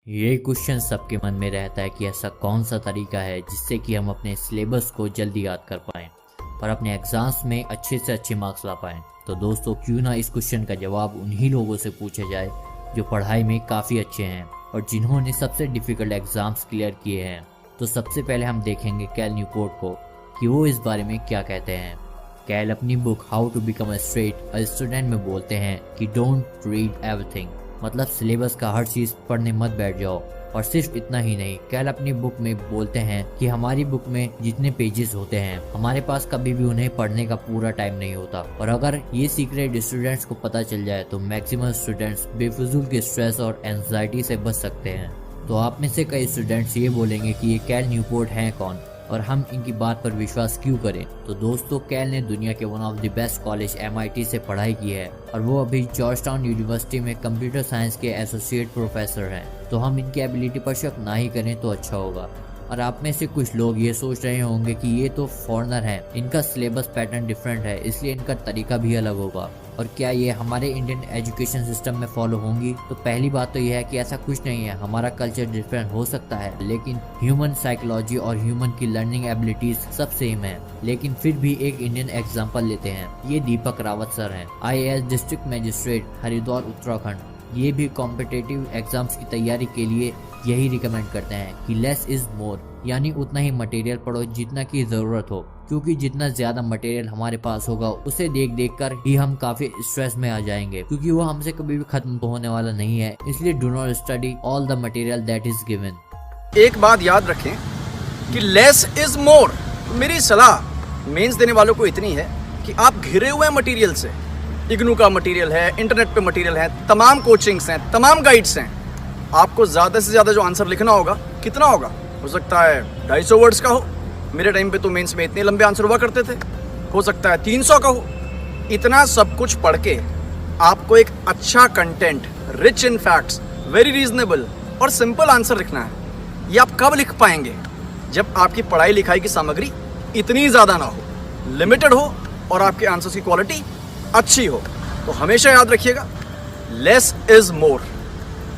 ये क्वेश्चन सबके मन में रहता है कि ऐसा कौन सा तरीका है जिससे कि हम अपने सिलेबस को जल्दी याद कर पाएं और अपने एग्जाम्स में अच्छे से अच्छे मार्क्स ला पाएं। तो दोस्तों, क्यों ना इस क्वेश्चन का जवाब उन्हीं लोगों से पूछा जाए जो पढ़ाई में काफ़ी अच्छे हैं और जिन्होंने सबसे डिफ़िकल्ट एग्ज़ाम्स क्लियर किए हैं। तो सबसे पहले हम देखेंगे कैल न्यूपोर्ट को कि वो इस बारे में क्या कहते हैं। कैल अपनी book how to become a student में बोलते हैं कि डोंट रीड एवरीथिंग, मतलब सिलेबस का हर चीज़ पढ़ने मत बैठ जाओ। और सिर्फ इतना ही नहीं, कैल अपनी बुक में बोलते हैं कि हमारी बुक में जितने पेजेस होते हैं हमारे पास कभी भी उन्हें पढ़ने का पूरा टाइम नहीं होता, और अगर ये सीक्रेट स्टूडेंट्स को पता चल जाए तो मैक्सिमम स्टूडेंट्स बेफिजूल के स्ट्रेस और एंजाइटी से बच सकते हैं। तो आप में से कई स्टूडेंट्स ये बोलेंगे कि ये कैल न्यूपोर्ट हैं कौन और हम इनकी बात पर विश्वास क्यों करें। तो दोस्तों, कैल ने दुनिया के one of the best college MIT से पढ़ाई की है और वो अभी जॉर्जटाउन यूनिवर्सिटी में कंप्यूटर साइंस के एसोसिएट प्रोफेसर हैं। तो हम इनकी एबिलिटी पर शक ना ही करें तो अच्छा होगा। और आप में से कुछ लोग ये सोच रहे होंगे कि ये तो फॉरेनर हैं, इनका सिलेबस पैटर्न डिफरेंट है इसलिए इनका तरीका भी अलग होगा, और क्या ये हमारे इंडियन एजुकेशन सिस्टम में फॉलो होंगी। तो पहली बात तो यह है कि ऐसा कुछ नहीं है। हमारा कल्चर डिफरेंट हो सकता है लेकिन ह्यूमन साइकोलॉजी और ह्यूमन की लर्निंग एबिलिटीज सब सेम है। लेकिन फिर भी एक इंडियन एग्जांपल लेते हैं। ये दीपक रावत सर हैं, IAS district magistrate, Haridwar, Uttarakhand. ये भी कॉम्पिटिटिव एग्जाम्स की तैयारी के लिए यही रिकमेंड करते हैं कि लेस इज मोर, यानी उतना ही मटेरियल पढ़ो जितना की जरूरत हो, क्योंकि जितना ज्यादा मटेरियल हमारे पास होगा उसे देख देख कर ही हम काफी स्ट्रेस में आ जाएंगे, क्योंकि वो हमसे कभी भी खत्म तो होने वाला नहीं है। इसलिए do not study all the material that is given. एक बात याद रखें कि लेस इज मोर। मेरी सलाह मेंस देने वालों को इतनी है कि आप घिरे हुए मटेरियल से, इग्नू का मटेरियल है, इंटरनेट पे मटेरियल है, तमाम कोचिंग्स हैं, तमाम गाइड्स हैं। आपको ज़्यादा से ज़्यादा जो आंसर लिखना होगा, कितना होगा? हो सकता है 250 वर्ड्स का हो। मेरे टाइम पे तो मेंस में इतने लंबे आंसर हुआ करते थे। हो सकता है 300 का हो। इतना सब कुछ पढ़ के आपको एक अच्छा content, rich in facts, very reasonable और सिंपल आंसर लिखना है। ये आप कब लिख पाएंगे? जब आपकी पढ़ाई लिखाई की सामग्री इतनी ज़्यादा ना हो, लिमिटेड हो और आपके आंसर्स की क्वालिटी अच्छी हो। तो हमेशा याद रखिएगा, less is more.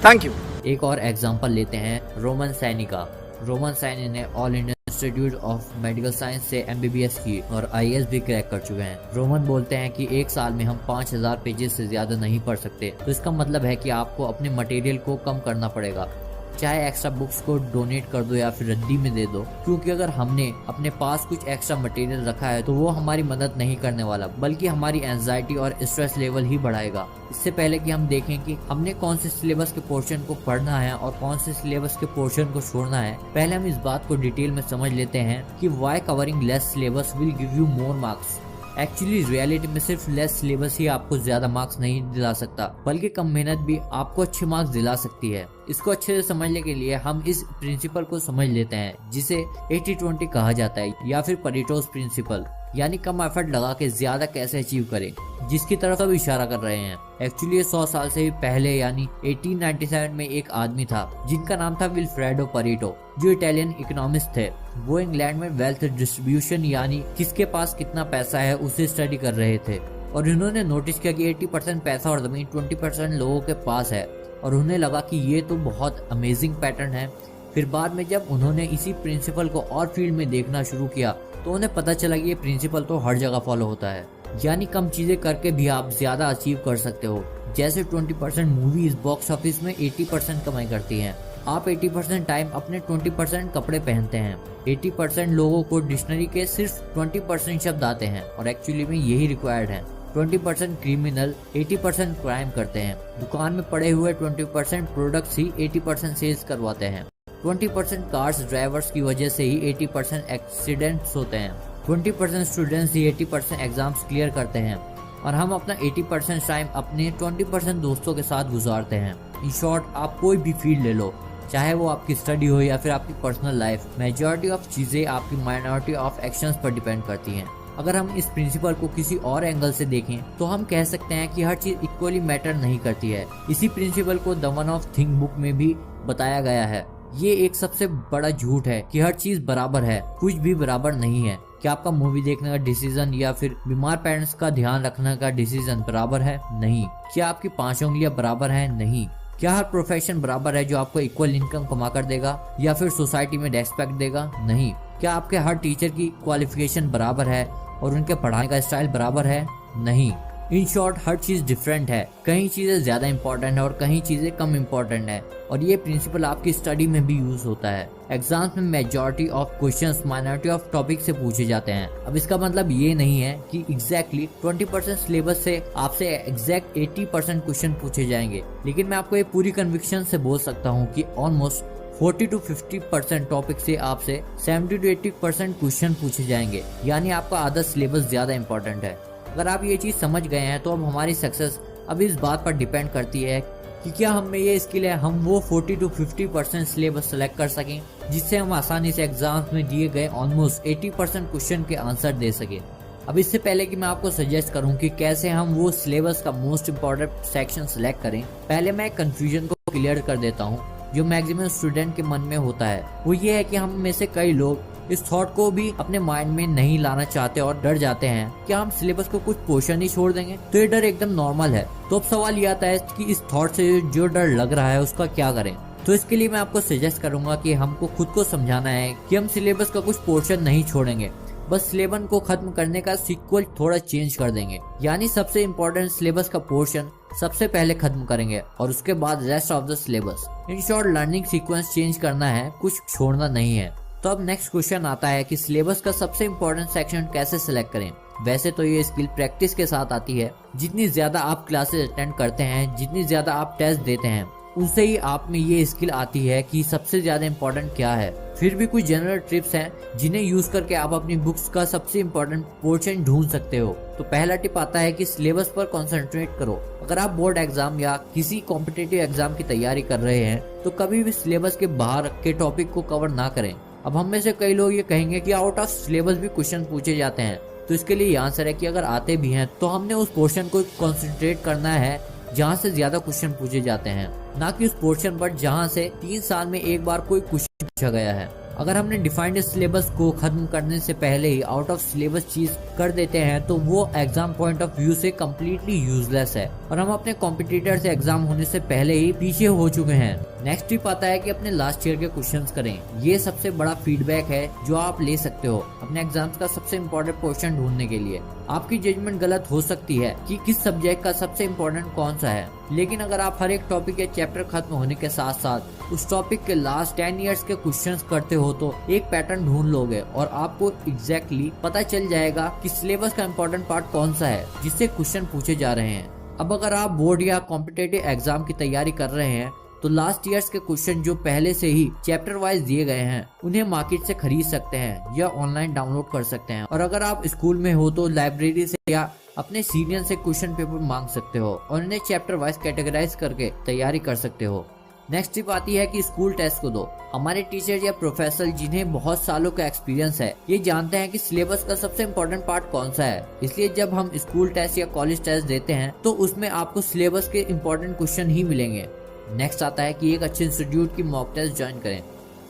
Thank you. एक और एग्जांपल लेते हैं रोमन सैनी का। रोमन सैनी ने all India institute of medical science से MBBS की और IAS भी क्रैक कर चुके हैं। रोमन बोलते हैं कि एक साल में हम 5000 पेजेस से ज्यादा नहीं पढ़ सकते। तो इसका मतलब है कि आपको अपने मटेरियल को कम करना पड़ेगा, चाहे एक्स्ट्रा बुक्स को डोनेट कर दो या फिर रद्दी में दे दो, क्योंकि अगर हमने अपने पास कुछ एक्स्ट्रा मटेरियल रखा है तो वो हमारी मदद नहीं करने वाला, बल्कि हमारी एंजाइटी और स्ट्रेस लेवल ही बढ़ाएगा। इससे पहले कि हम देखें कि हमने कौन से सिलेबस के पोर्शन को पढ़ना है और कौन से सिलेबस के पोर्शन को छोड़ना है, पहले हम इस बात को डिटेल में समझ लेते हैं कि why covering less syllabus will give you more marks. Actually reality में सिर्फ लेस सिलेबस ही आपको ज्यादा मार्क्स नहीं दिला सकता, बल्कि कम मेहनत भी आपको अच्छे मार्क्स दिला सकती है। इसको अच्छे से समझने के लिए हम इस प्रिंसिपल को समझ लेते हैं जिसे 80-20 कहा जाता है, या फिर परेटोस प्रिंसिपल, यानी कम एफर्ट लगा के ज्यादा कैसे अचीव करें, जिसकी तरफ अब इशारा कर रहे हैं। एक्चुअली 100 साल से भी पहले यानी 1897 में एक आदमी था जिनका नाम था विल्फ्रेडो परेटो, जो इटालियन इकोनॉमिस्ट थे। वो इंग्लैंड में वेल्थ डिस्ट्रीब्यूशन यानी किसके पास कितना पैसा है उसे स्टडी कर रहे थे, और इन्होंने नोटिस किया कि 80% पैसा और जमीन 20% लोगों के पास है, और उन्हें लगा कि ये तो बहुत अमेजिंग पैटर्न है। फिर बाद में जब उन्होंने इसी प्रिंसिपल को और फील्ड में देखना शुरू किया तो उन्हें पता चला कि ये प्रिंसिपल तो हर जगह फॉलो होता है, यानी कम चीजें करके भी आप ज्यादा अचीव कर सकते हो। जैसे 20% मूवीज बॉक्स ऑफिस में 80% कमाई करती हैं, आप 80% टाइम अपने 20% कपड़े पहनते हैं। 80% लोगों को डिक्शनरी के सिर्फ 20% शब्द आते हैं, और एक्चुअली में यही रिक्वायर्ड है। 20% क्रिमिनल 80% क्राइम करते हैं। दुकान में पड़े हुए 20% प्रोडक्ट्स ही 80% सेल्स करवाते हैं। 20% कार्स ड्राइवर्स की वजह से ही 80% एक्सीडेंट्स होते हैं। 20% स्टूडेंट्स ही 80% एग्जाम्स क्लियर करते हैं, और हम अपना 80% टाइम अपने 20% दोस्तों के साथ गुजारते हैं। इन शॉर्ट, आप कोई भी फील्ड ले लो, चाहे वो आपकी स्टडी हो या फिर आपकी पर्सनल लाइफ, मेजॉरिटी ऑफ चीजें आपकी माइनॉरिटी ऑफ एक्शंस पर डिपेंड करती हैं। अगर हम इस प्रिंसिपल को किसी और एंगल से देखें तो हम कह सकते हैं कि हर चीज इक्वली मैटर नहीं करती है। इसी प्रिंसिपल को the one of thing book में भी बताया गया है। ये एक सबसे बड़ा झूठ है कि हर चीज बराबर है, कुछ भी बराबर नहीं है। क्या आपका मूवी देखने का डिसीजन या फिर बीमार पेरेंट्स का ध्यान रखने का डिसीजन बराबर है? नहीं। क्या आपकी 5 उंगलियां बराबर है? नहीं। क्या हर प्रोफेशन बराबर है जो आपको इक्वल इनकम कमा कर देगा या फिर सोसाइटी में रेस्पेक्ट देगा? नहीं। क्या आपके हर टीचर की क्वालिफिकेशन बराबर है और उनके पढ़ाने का स्टाइल बराबर है? नहीं। इन शॉर्ट, हर चीज डिफरेंट है। कहीं चीजें ज्यादा इंपॉर्टेंट है और कहीं चीजें कम इंपॉर्टेंट है, और ये प्रिंसिपल आपकी स्टडी में भी यूज होता है। एग्जाम्स में majority of questions minority of topic से पूछे जाते हैं। अब इसका मतलब ये नहीं है कि एग्जैक्टली 20% सिलेबस से आपसे एग्जैक्ट 80% क्वेश्चन पूछे जाएंगे, लेकिन मैं आपको ये पूरी कन्विक्शन से बोल सकता हूँ कि ऑलमोस्ट 40 to 50% टॉपिक से आपसे 70 to 80% क्वेश्चन पूछे जाएंगे, यानी आपका आधा सिलेबस ज्यादा इंपॉर्टेंट है। अगर आप ये चीज समझ गए हैं तो अब हमारी सक्सेस अब इस बात पर डिपेंड करती है कि क्या हम में ये स्किल है हम वो 40 to 50% सिलेबस सेलेक्ट कर सकें जिससे हम आसानी से एग्जाम्स में दिए गए ऑलमोस्ट 80% क्वेश्चन के आंसर दे सकें। अब इससे पहले कि मैं आपको सजेस्ट करूं कि कैसे हम वो सिलेबस का मोस्ट इम्पोर्टेंट सेक्शन सेलेक्ट करें, पहले मैं कंफ्यूजन को क्लियर कर देता हूं जो मैक्सिमम स्टूडेंट के मन में होता है। वो ये है कि हम में से कई लोग इस थॉट को भी अपने माइंड में नहीं लाना चाहते और डर जाते हैं कि हम सिलेबस को कुछ पोर्शन ही छोड़ देंगे। तो ये डर एकदम नॉर्मल है। तो अब सवाल ये आता है कि इस थॉट से जो डर लग रहा है उसका क्या करें। तो इसके लिए मैं आपको सजेस्ट करूंगा कि हमको खुद को समझाना है कि हम सिलेबस का कुछ पोर्शन नहीं छोड़ेंगे, बस सिलेबस को खत्म करने का सीक्वल थोड़ा चेंज कर देंगे। यानी सबसे इम्पोर्टेंट सिलेबस का पोर्शन सबसे पहले खत्म करेंगे और उसके बाद rest of the syllabus. In short, learning sequence change करना है, कुछ छोड़ना नहीं है। तो अब नेक्स्ट क्वेश्चन आता है कि सिलेबस का सबसे इम्पोर्टेंट सेक्शन कैसे सिलेक्ट करें। वैसे तो ये स्किल प्रैक्टिस के साथ आती है। जितनी ज्यादा आप क्लासेस अटेंड करते हैं, जितनी ज्यादा आप टेस्ट देते हैं, उनसे ही आप में ये स्किल आती है कि सबसे ज्यादा इम्पोर्टेंट क्या है। फिर भी कुछ जनरल टिप्स हैं जिन्हें यूज करके आप अपनी बुक्स का सबसे इम्पोर्टेंट पोर्शन ढूंढ सकते हो। तो पहला टिप आता है कि सिलेबस पर कंसंट्रेट करो। अगर आप बोर्ड एग्जाम या किसी कॉम्पिटिटिव एग्जाम की तैयारी कर रहे हैं तो कभी भी सिलेबस के बाहर के टॉपिक को कवर ना करें। अब हम में से कई लोग ये कहेंगे कि आउट ऑफ सिलेबस भी क्वेश्चन पूछे जाते हैं। तो इसके लिए आंसर है कि अगर आते भी हैं तो हमने उस पोर्शन को कंसंट्रेट करना है जहाँ से ज्यादा क्वेश्चन पूछे जाते हैं, ना कि उस पोर्शन पर जहाँ से 3 साल में एक बार कोई क्वेश्चन पूछा गया है। अगर हमने डिफाइंड सिलेबस को खत्म करने से पहले ही आउट ऑफ सिलेबस चीज कर देते हैं तो वो एग्जाम पॉइंट ऑफ व्यू से कम्प्लीटली यूजलेस है और हम अपने कॉम्पिटिटर से एग्जाम होने से पहले ही पीछे हो चुके हैं। नेक्स्ट टिप आता है कि अपने लास्ट ईयर के क्वेश्चंस करें। ये सबसे बड़ा फीडबैक है जो आप ले सकते हो अपने एग्जाम्स का सबसे इम्पोर्टेंट पोर्शन ढूंढने के लिए। आपकी जजमेंट गलत हो सकती है कि किस सब्जेक्ट का सबसे इम्पोर्टेंट कौन सा है, लेकिन अगर आप हर एक टॉपिक या चैप्टर खत्म होने के साथ साथ उस टॉपिक के लास्ट 10 इयर्स के क्वेश्चंस करते हो तो एक पैटर्न ढूंढ लोगे और आपको एग्जैक्टली पता चल जाएगा कि सिलेबस का इम्पोर्टेंट पार्ट कौन सा है जिससे क्वेश्चन पूछे जा रहे हैं। अब अगर आप बोर्ड या कॉम्पिटिटिव एग्जाम की तैयारी कर रहे हैं तो लास्ट ईयर्स के क्वेश्चन जो पहले से ही चैप्टर वाइज दिए गए हैं उन्हें मार्केट से खरीद सकते हैं या ऑनलाइन डाउनलोड कर सकते हैं। और अगर आप स्कूल में हो तो लाइब्रेरी से या अपने सीनियर से क्वेश्चन पेपर मांग सकते हो और इन्हें चैप्टर वाइज कैटेगराइज करके तैयारी कर सकते हो। नेक्स्ट टिप आती है कि स्कूल टेस्ट को दो। हमारे टीचर या प्रोफेसर जिन्हें बहुत सालों का एक्सपीरियंस है ये जानते हैं कि सिलेबस का सबसे इम्पोर्टेंट पार्ट कौन सा है। इसलिए जब हम स्कूल टेस्ट या कॉलेज टेस्ट देते हैं तो उसमें आपको सिलेबस के इम्पोर्टेंट क्वेश्चन ही मिलेंगे। नेक्स्ट आता है कि एक अच्छे इंस्टीट्यूट की मॉक टेस्ट ज्वाइन करें।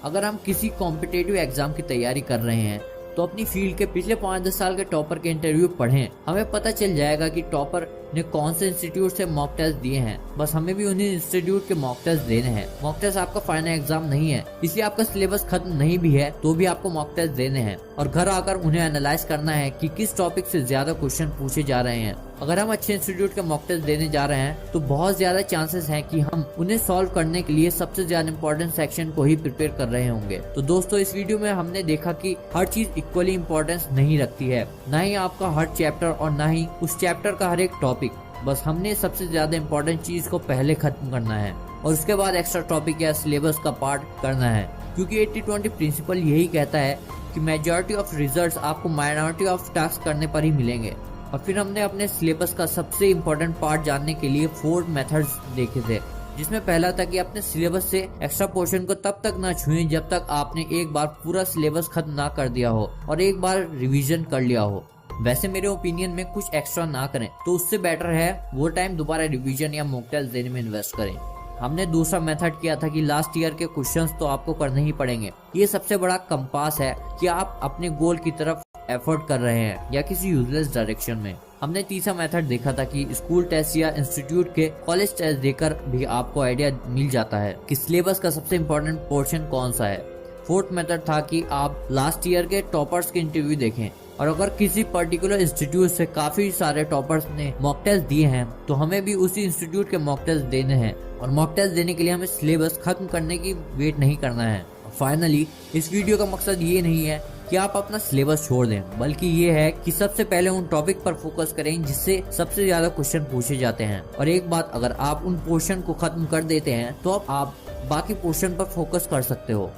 अगर हम किसी कॉम्पिटिटिव एग्जाम की तैयारी कर रहे हैं तो अपनी फील्ड के पिछले 5-10 साल के टॉपर के इंटरव्यू पढ़ें। हमें पता चल जाएगा कि टॉपर ने कौन से इंस्टीट्यूट से मॉक टेस्ट दिए हैं। बस हमें भी उन्हीं इंस्टीट्यूट के मॉक टेस्ट देने हैं। मॉक टेस्ट आपका फाइनल एग्जाम नहीं है, इसलिए आपका सिलेबस खत्म नहीं भी है तो भी आपको मॉक टेस्ट देने हैं और घर आकर उन्हें एनालाइज करना है कि किस टॉपिक से ज्यादा क्वेश्चन पूछे जा रहे हैं। अगर हम अच्छे इंस्टीट्यूट के मॉक टेस्ट देने जा रहे हैं तो बहुत ज्यादा चांसेस हैं कि हम उन्हें सॉल्व करने के लिए सबसे ज्यादा इंपॉर्टेंट सेक्शन को ही प्रिपेयर कर रहे होंगे। तो दोस्तों, इस वीडियो में हमने देखा कि हर चीज इक्वली इम्पोर्टेंस नहीं रखती है, ना ही आपका हर चैप्टर और ना ही उस चैप्टर का हर एक टॉपिक। बस हमने सबसे ज्यादा इम्पोर्टेंट चीज को पहले खत्म करना है और उसके बाद एक्स्ट्रा टॉपिक या सिलेबस का पार्ट करना है, क्योंकि 80-20 प्रिंसिपल यही कहता है कि मेजॉरिटी ऑफ रिजल्ट्स आपको माइनॉरिटी ऑफ टास्क करने पर ही मिलेंगे। और फिर हमने अपने सिलेबस का सबसे इम्पोर्टेंट पार्ट जानने के लिए 4 मेथड्स देखे थे, जिसमें पहला था कि अपने सिलेबस से एक्स्ट्रा पोर्शन को तब तक ना छुएं जब तक आपने एक बार पूरा सिलेबस खत्म ना कर दिया हो और एक बार रिवीजन कर लिया हो। वैसे मेरे ओपिनियन में कुछ एक्स्ट्रा ना करें तो उससे बेटर है वो टाइम दोबारा रिवीजन या मॉक टेस्ट देने में इन्वेस्ट करें। हमने दूसरा मेथड किया था कि लास्ट ईयर के क्वेश्चंस तो आपको करने ही पड़ेंगे। ये सबसे बड़ा कंपास है कि आप अपने गोल की तरफ एफर्ट कर रहे हैं या किसी यूजलेस डायरेक्शन में। हमने तीसरा मेथड देखा था कि स्कूल टेस्ट या इंस्टीट्यूट के कॉलेज टेस्ट देकर भी आपको आइडिया मिल जाता है कि सिलेबस का सबसे इम्पोर्टेंट पोर्शन कौन सा है। फोर्थ मेथड था कि आप लास्ट ईयर के टॉपर्स के इंटरव्यू देखें, और अगर किसी पर्टिकुलर इंस्टीट्यूट से काफी सारे टॉपर्स ने मॉक टेस्ट दिए हैं तो हमें भी उसी इंस्टीट्यूट के मॉक टेस्ट देने हैं, और मॉक टेस्ट देने के लिए हमें सिलेबस खत्म करने की वेट नहीं करना है। फाइनली इस वीडियो का मकसद ये नहीं है कि आप अपना सिलेबस छोड़ दें, बल्कि ये है कि सबसे पहले उन टॉपिक पर फोकस करें जिससे सबसे ज्यादा क्वेश्चन पूछे जाते हैं। और एक बात, अगर आप उन पोर्शन को खत्म कर देते हैं तो अब आप बाकी पोर्शन पर फोकस कर सकते हो।